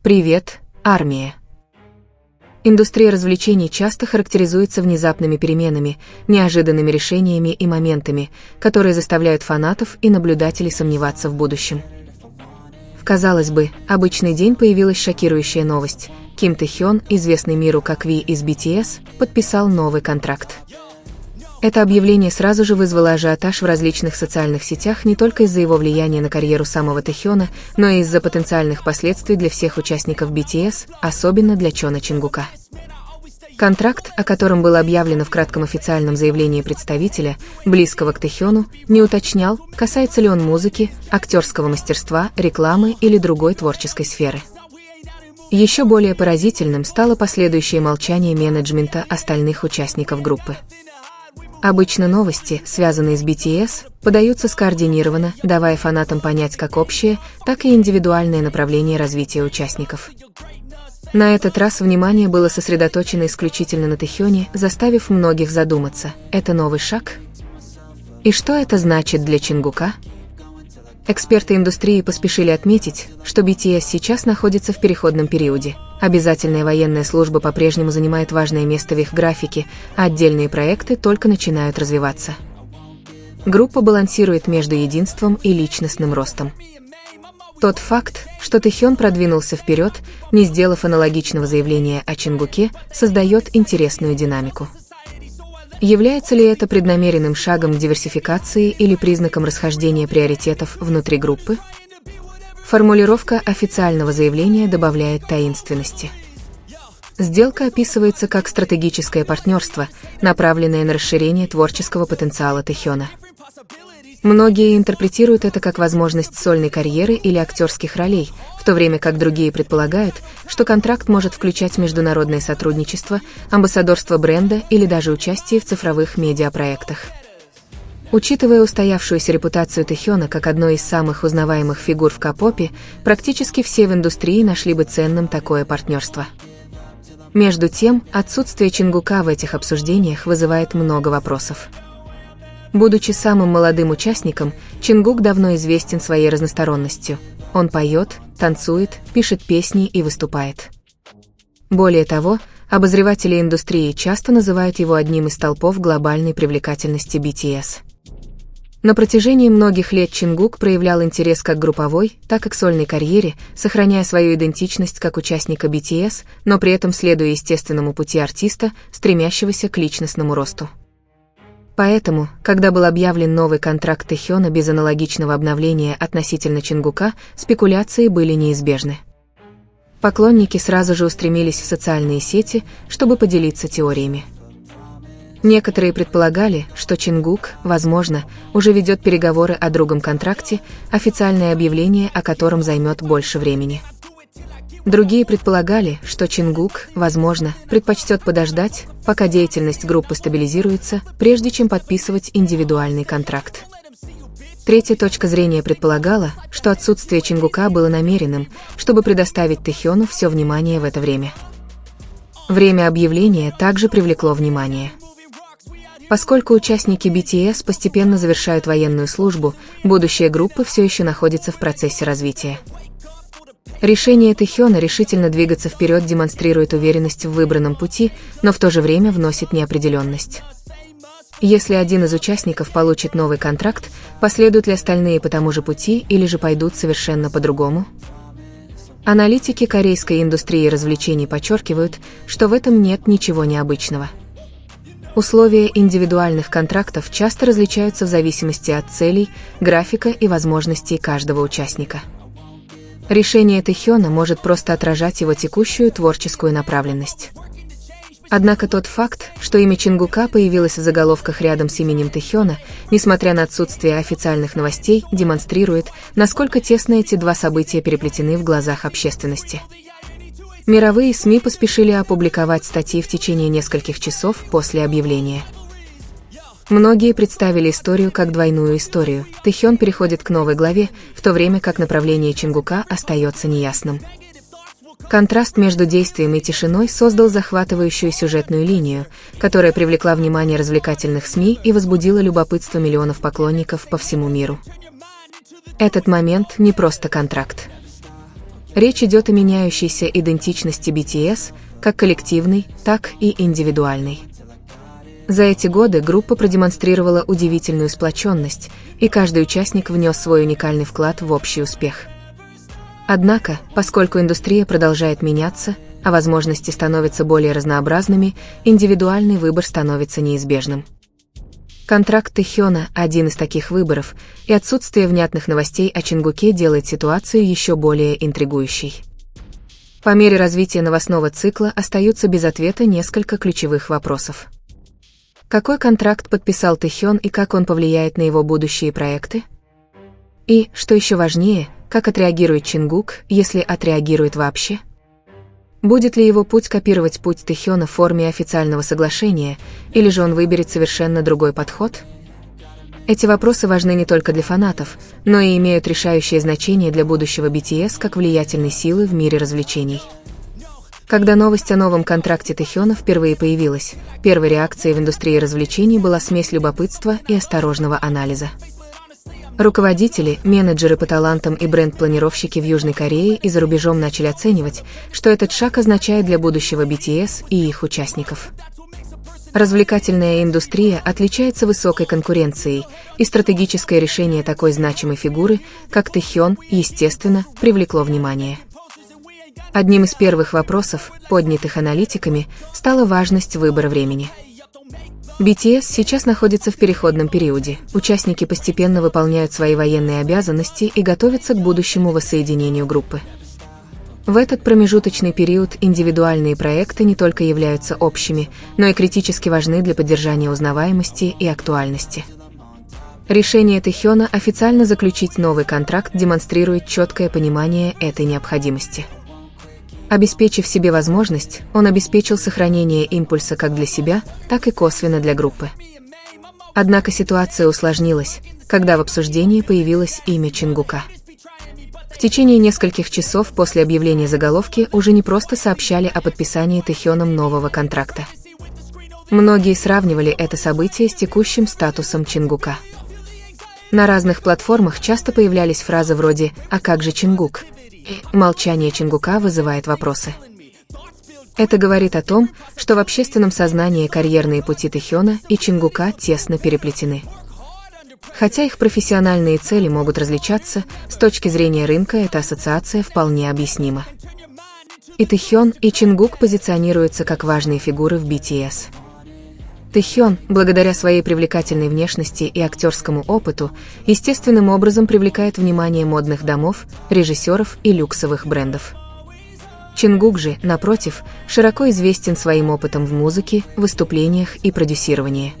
Привет, армия. Индустрия развлечений часто характеризуется внезапными переменами, неожиданными решениями и моментами, которые заставляют фанатов и наблюдателей сомневаться в будущем. В, казалось бы, обычный день появилась шокирующая новость. Ким Тэ-хён, известный миру как Ви из BTS, подписал новый контракт. Это объявление сразу же вызвало ажиотаж в различных социальных сетях не только из-за его влияния на карьеру самого Тэ-хёна, но и из-за потенциальных последствий для всех участников BTS, особенно для Чона Чонгука. Контракт, о котором было объявлено в кратком официальном заявлении представителя, близкого к Тэ-хёну, не уточнял, касается ли он музыки, актерского мастерства, рекламы или другой творческой сферы. Еще более поразительным стало последующее молчание менеджмента остальных участников группы. Обычно новости, связанные с BTS, подаются скоординированно, давая фанатам понять как общее, так и индивидуальное направление развития участников. На этот раз внимание было сосредоточено исключительно на Тэ-хёне, заставив многих задуматься, это новый шаг? И что это значит для Чонгука? Эксперты индустрии поспешили отметить, что BTS сейчас находится в переходном периоде. Обязательная военная служба по-прежнему занимает важное место в их графике, а отдельные проекты только начинают развиваться. Группа балансирует между единством и личностным ростом. Тот факт, что Тэ-хён продвинулся вперед, не сделав аналогичного заявления о Чонгуке, создает интересную динамику. Является ли это преднамеренным шагом к диверсификации или признаком расхождения приоритетов внутри группы? Формулировка официального заявления добавляет таинственности. Сделка описывается как стратегическое партнерство, направленное на расширение творческого потенциала Тэ-хёна. Многие интерпретируют это как возможность сольной карьеры или актерских ролей, в то время как другие предполагают, что контракт может включать международное сотрудничество, амбассадорство бренда или даже участие в цифровых медиапроектах. Учитывая устоявшуюся репутацию Тэ-хёна как одной из самых узнаваемых фигур в К-попе, практически все в индустрии нашли бы ценным такое партнерство. Между тем, отсутствие Чонгука в этих обсуждениях вызывает много вопросов. Будучи самым молодым участником, Чонгук давно известен своей разносторонностью. Он поет, танцует, пишет песни и выступает. Более того, обозреватели индустрии часто называют его одним из столпов глобальной привлекательности BTS. На протяжении многих лет Чонгук проявлял интерес как к групповой, так и к сольной карьере, сохраняя свою идентичность как участника BTS, но при этом следуя естественному пути артиста, стремящегося к личностному росту. Поэтому, когда был объявлен новый контракт Тэ-хёна без аналогичного обновления относительно Чонгука, спекуляции были неизбежны. Поклонники сразу же устремились в социальные сети, чтобы поделиться теориями. Некоторые предполагали, что Чонгук, возможно, уже ведет переговоры о другом контракте, официальное объявление о котором займет больше времени. Другие предполагали, что Чонгук, возможно, предпочтет подождать, пока деятельность группы стабилизируется, прежде чем подписывать индивидуальный контракт. Третья точка зрения предполагала, что отсутствие Чонгука было намеренным, чтобы предоставить Тэ-хёну все внимание в это время. Время объявления также привлекло внимание. Поскольку участники BTS постепенно завершают военную службу, будущее группы все еще находится в процессе развития. Решение Тэ-хёна решительно двигаться вперед демонстрирует уверенность в выбранном пути, но в то же время вносит неопределенность. Если один из участников получит новый контракт, последуют ли остальные по тому же пути или же пойдут совершенно по-другому? Аналитики корейской индустрии развлечений подчеркивают, что в этом нет ничего необычного. Условия индивидуальных контрактов часто различаются в зависимости от целей, графика и возможностей каждого участника. Решение Тэ-хёна может просто отражать его текущую творческую направленность. Однако тот факт, что имя Чонгука появилось в заголовках рядом с именем Тэ-хёна, несмотря на отсутствие официальных новостей, демонстрирует, насколько тесно эти два события переплетены в глазах общественности. Мировые СМИ поспешили опубликовать статьи в течение нескольких часов после объявления. Многие представили историю как двойную историю. Тэ-хён переходит к новой главе, в то время как направление Чонгука остается неясным. Контраст между действием и тишиной создал захватывающую сюжетную линию, которая привлекла внимание развлекательных СМИ и возбудила любопытство миллионов поклонников по всему миру. Этот момент не просто контракт. Речь идет о меняющейся идентичности BTS, как коллективной, так и индивидуальной. За эти годы группа продемонстрировала удивительную сплоченность, и каждый участник внес свой уникальный вклад в общий успех. Однако, поскольку индустрия продолжает меняться, а возможности становятся более разнообразными, индивидуальный выбор становится неизбежным. Контракт Тэхёна – один из таких выборов, и отсутствие внятных новостей о Чингуке делает ситуацию еще более интригующей. По мере развития новостного цикла остаются без ответа несколько ключевых вопросов. Какой контракт подписал Тэхён и как он повлияет на его будущие проекты? И, что еще важнее, как отреагирует Чингук, если отреагирует вообще? Будет ли его путь копировать путь Тэхёна в форме официального соглашения, или же он выберет совершенно другой подход? Эти вопросы важны не только для фанатов, но и имеют решающее значение для будущего BTS как влиятельной силы в мире развлечений. Когда новость о новом контракте Тэхёна впервые появилась, первой реакцией в индустрии развлечений была смесь любопытства и осторожного анализа. Руководители, менеджеры по талантам и бренд-планировщики в Южной Корее и за рубежом начали оценивать, что этот шаг означает для будущего BTS и их участников. Развлекательная индустрия отличается высокой конкуренцией, и стратегическое решение такой значимой фигуры, как Тэхён, естественно, привлекло внимание. Одним из первых вопросов, поднятых аналитиками, стала важность выбора времени. BTS сейчас находится в переходном периоде, участники постепенно выполняют свои военные обязанности и готовятся к будущему воссоединению группы. В этот промежуточный период индивидуальные проекты не только являются общими, но и критически важны для поддержания узнаваемости и актуальности. Решение Тэхёна официально заключить новый контракт демонстрирует четкое понимание этой необходимости. Обеспечив себе возможность, он обеспечил сохранение импульса как для себя, так и косвенно для группы. Однако ситуация усложнилась, когда в обсуждении появилось имя Чингука. В течение нескольких часов после объявления заголовки уже не просто сообщали о подписании Тэхёном нового контракта. Многие сравнивали это событие с текущим статусом Чингука. На разных платформах часто появлялись фразы вроде «А как же Чингук?», молчание Чингука вызывает вопросы. Это говорит о том, что в общественном сознании карьерные пути Тэхёна и Чингука тесно переплетены. Хотя их профессиональные цели могут различаться, с точки зрения рынка эта ассоциация вполне объяснима. И Тэхён, и Чингук позиционируются как важные фигуры в BTS. Тэхён, благодаря своей привлекательной внешности и актерскому опыту, естественным образом привлекает внимание модных домов, режиссеров и люксовых брендов. Чингук же, напротив, широко известен своим опытом в музыке, выступлениях и продюсировании.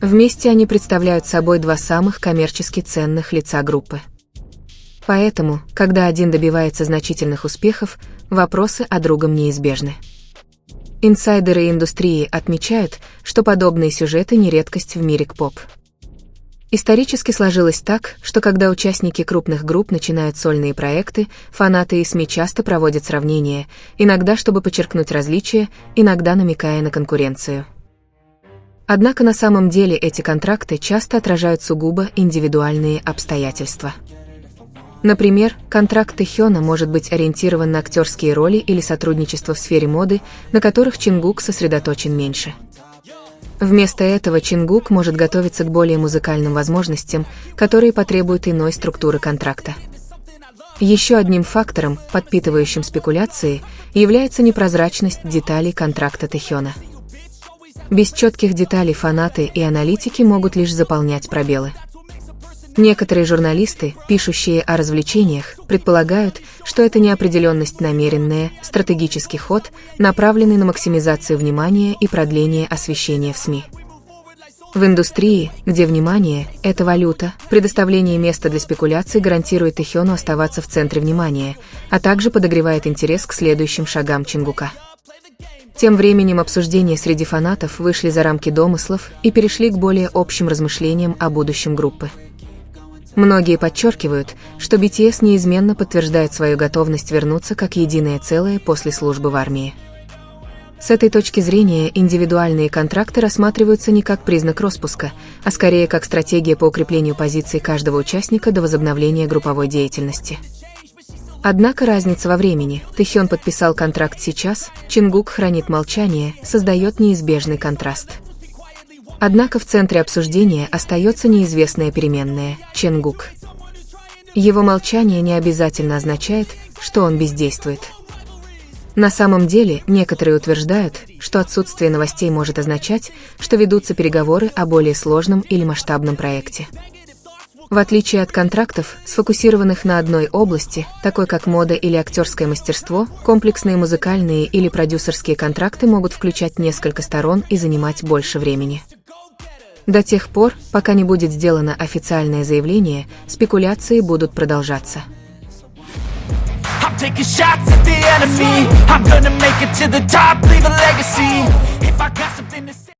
Вместе они представляют собой два самых коммерчески ценных лица группы. Поэтому, когда один добивается значительных успехов, вопросы о другом неизбежны. Инсайдеры индустрии отмечают, что подобные сюжеты не редкость в мире К-поп. Исторически сложилось так, что когда участники крупных групп начинают сольные проекты, фанаты и СМИ часто проводят сравнения, иногда чтобы подчеркнуть различия, иногда намекая на конкуренцию. Однако на самом деле эти контракты часто отражают сугубо индивидуальные обстоятельства. Например, контракт Тэхёна может быть ориентирован на актерские роли или сотрудничество в сфере моды, на которых Чингук сосредоточен меньше. Вместо этого Чингук может готовиться к более музыкальным возможностям, которые потребуют иной структуры контракта. Еще одним фактором, подпитывающим спекуляции, является непрозрачность деталей контракта Тэхёна. Без четких деталей фанаты и аналитики могут лишь заполнять пробелы. Некоторые журналисты, пишущие о развлечениях, предполагают, что эта неопределенность намеренная, стратегический ход, направленный на максимизацию внимания и продление освещения в СМИ. В индустрии, где внимание – это валюта, предоставление места для спекуляций гарантирует Тэхёну оставаться в центре внимания, а также подогревает интерес к следующим шагам Чингука. Тем временем обсуждения среди фанатов вышли за рамки домыслов и перешли к более общим размышлениям о будущем группы. Многие подчеркивают, что BTS неизменно подтверждает свою готовность вернуться как единое целое после службы в армии. С этой точки зрения индивидуальные контракты рассматриваются не как признак распуска, а скорее как стратегия по укреплению позиций каждого участника до возобновления групповой деятельности. Однако разница во времени. Тэхён подписал контракт сейчас, Чингук хранит молчание, создает неизбежный контраст. Однако в центре обсуждения остается неизвестная переменная – Чингук. Его молчание не обязательно означает, что он бездействует. На самом деле, некоторые утверждают, что отсутствие новостей может означать, что ведутся переговоры о более сложном или масштабном проекте. В отличие от контрактов, сфокусированных на одной области, такой как мода или актерское мастерство, комплексные музыкальные или продюсерские контракты могут включать несколько сторон и занимать больше времени. До тех пор, пока не будет сделано официальное заявление, спекуляции будут продолжаться. Taking shots at the enemy. I'm gonna make it to the top, leave a legacy. If I got something to say